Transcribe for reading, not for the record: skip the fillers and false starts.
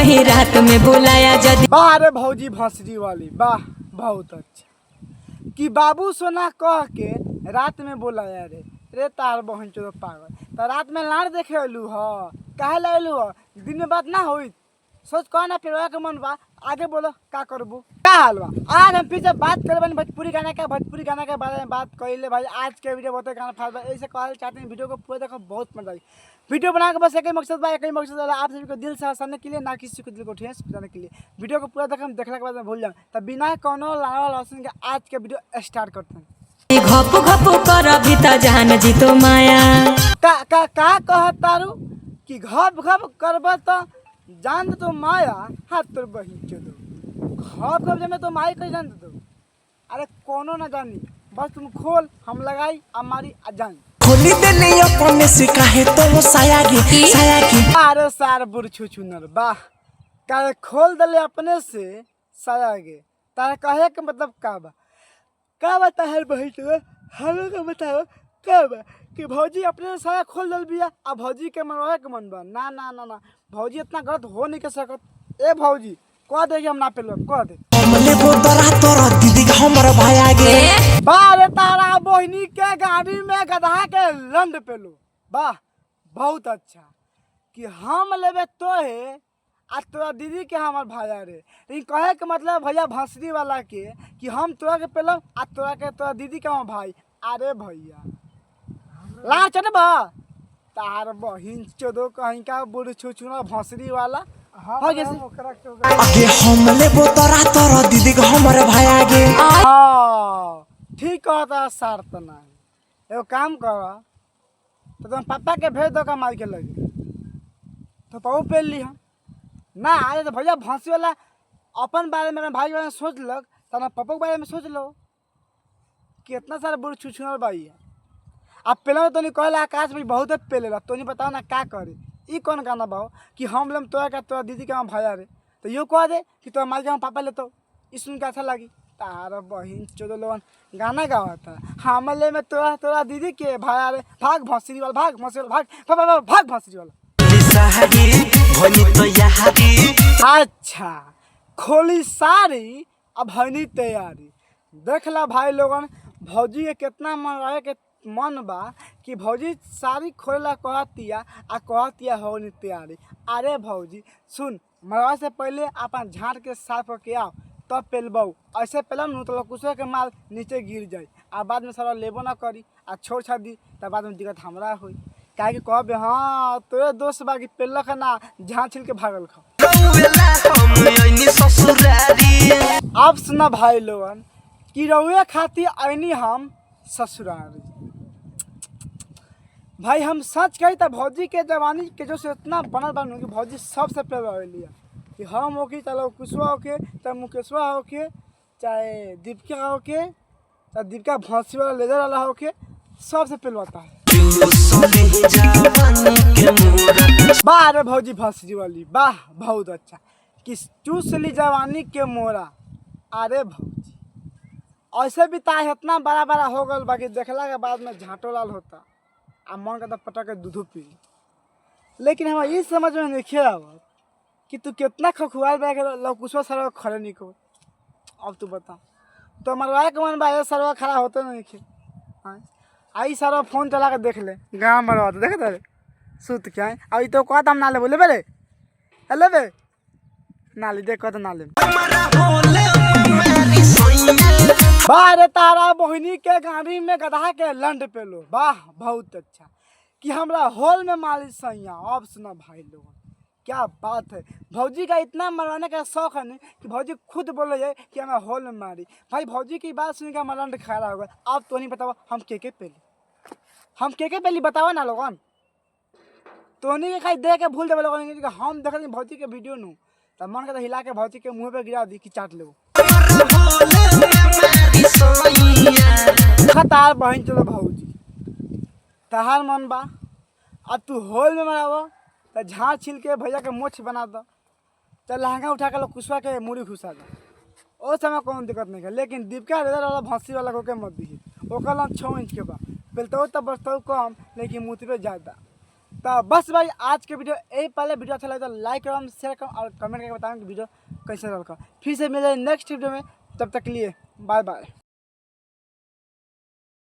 कहीं रात में बुलाया जदी। वाह रे भौजी भंसरी वाली, वाह बहुत अच्छा कि बाबू सोना कह के रात में बुलाया रे। रे तार बहन चो पागल, तो रात में लाड़ देखे अलू ह काहे ला अलू ह? दिन में बात ना होई, सोच कह ना फिर के मन बा। आगे बोलो का करबू, क्या हाल बा? आज हम फिर से बात करे बनी भोजपुरी गाना के बारे में बात कइले भाई। आज के वीडियो बहुत गाना फाड़ बा, ऐसे कहल चाहते हैं वीडियो को पूरा देखो, बहुत मजा आई। वीडियो बनाने का बस एक ही मकसद बा, एक ही मकसद है आप सभी को दिल से हंसाने के लिए, ना किसी को दिल को ठेस पहुंचाने के लिए। वीडियो को पूरा देखम, देखने के बाद में भूल जाए तब बिना कोनो लावा लहसुन के आज के वीडियो स्टार्ट करते हैं। घप घप कर भी त जान जी तो माया का कहतारू कि घप घप करब तो जान तो माया। हाथ तोर बही चलो घप घप जमे तो माई कहीं जान दो। अरे कोनो ना जानी, बस तुम खोल हम लगाई हमारी अजान खोली देने अपने से काहे तो सायागी। अरे सार बुरछू चुनर वाह, काहे खोल दले अपने से सायागे। तारे कहे के मतलब का बता है बही तो हलो का बताओ का बा कि भौजी अपने साया खोल दल बिया आ भौजी के मनवा के मन बा। ना ना ना ना भौजी इतना गलत हो नहीं कर सकत। ए भौजी कह दे कि हम ना पेलो, कह दे हमले वो तोरा दीदी का हमर भाई आगे। बारे तारा बहिनी के गाड़ी में गधा के लंड पेलो, वाह बहुत अच्छा कि हम लेबे तो है आ तोरा दीदी के हमार भाया रे। लेकिन कहे के मतलब भैया भंसरी वाला के कि हम तोरा के पेलो आ तोरा के तोरा दीदी के हमार भाई। अरे भैया ला चटबा तार बहिन चोदो कहीं का बुढ़ छुछुना भंसरी वाला हो गए आगे हमले वो तोरा दीदी का हमर भाई आगे। हाँ ठीक कहता सार तो ना एगो काम कर तो तुम पापा के भेज दो कमाई के लगे तो पाऊ पेल ली हम ना आए तो भैया भंसी वाला अपन बारे में भाई के बारे में सोच लग तो ना पापा के बारे में सोच लो कि इतना सारा बुढ़ छुछुनर भाई है। अब पहले तो नहीं कहला आकाश भाई बहुत पेलेला तो नहीं बताओ ना का करे। ई कौन गाना बाओ कि हम लेम तोरा का तोरा दीदी के हम भाया रे, तो यो कह दे कि तोरा माल के हम पापा ले तो ई सुन के अच्छा लगी। तारा बहिन चोदो लोगन गाना गावता हम ले में तोरा दीदी के भाया रे। भाग भंसरी वाला, भाग भंसरी वाला, भाग भाग भंसरी वाला। अच्छा खोली सारी अब हनी तैयारी। देख ला भाई लोगन भौजी के कितना मन रहे के मन बा कि भौजी सारी खोलेला कहतिया आ कहतिया होनी तैयारी। अरे भौजी सुन, मरवा से पहले अपन झाड़ के साफ करके आओ तब पेलबऊ। ऐसे पेलम न तो कुछ के माल नीचे गिर जाए आ बाद में सारा लेबो ना करी आ छोड़ छाड़ दी तब बाद में दिक्कत हमरा होई। काहे कि कहबे हाँ तोरे दोस्त बा कि पेलक ना झाड़ छिल के भागल खा। अब सुना भाई लोगन कि रउए खातिर आईनी हम ससुरारी। भाई हम सच कही तो भौजी के जवानी के जो से इतना बनल बनू कि भौजी सबसे पहले लिया कि हम होके चलो कुशवा होके चाहे मुकेशवा होके चाहे दीपिका होके चाहे दीपिका भंसी वाला लेजर वाला होके सबसे पहले आता है। वाह रे भौजी भंसरी वाली, वाह बहुत अच्छा कि चूस ली जवानी के मोरा। अरे भौजी ऐसे भी ता इतना बड़ा बड़ा हो गल बाकी देखला के बाद में झाटो लाल होता आ मन का पटा के दूधो पी। लेकिन हम ये समझ में नहीं आवत कि तू कितना खखुआल बैग लौकुशवा सरवा खड़े नहीं को। अब तू बता तो मरवा के मन बा सरवा खड़ा होते नहीं खे। आई सरवा फोन चला के देख ले गाँव मरवा देखे तेरे सुत क्या है। अभी तो कह हम ना ले बोले बेरे लेबे ना ले देख तो ना ले। बारे तारा बहिनी के गाड़ी में गधा के लंड पेलो, वाह बहुत अच्छा कि हमरा हॉल में मालिश सैया। अब सुना भाई लोगों क्या बात है, भौजी का इतना मरवाने का शौक है नहीं कि भौजी खुद बोले जाए कि हमें हॉल में मारी। भाई भौजी की बात सुन के मलंड खड़ा होगा। अब तो नहीं बताओ हम के पहली बताओ ना लोगन तो नहीं खाई दे के भूल देवे लोगन। हम देख भौजी के वीडियो नू तो मन का हिला के भौजी के मुँह पे गिरा दी कि चाट ले तार बहन चलो भौजी तहार मन बा। अब तू होल में मराव तो झाड़ छिल के भैया के मोछ बना दो, चल लहंगा उठा के लोग कुशवा के मुड़ी घुसा दो। उस समय कोनो दिक्कत नहीं है। लेकिन दीपिका रेजर वाला भंसी वाला को के मत दी ओकर 6 इंच के बा बेलतो तो बसतो कम लेकिन मुँह पे ज़्यादा। तो बस भाई आज के वीडियो यही पहले वीडियो अच्छा लगे तो लाइक करो शेयर करो और कमेंट करके बताओ कि वीडियो कैसे रखा। फिर से मिले नेक्स्ट वीडियो में, तब तक के लिए बाय बाय।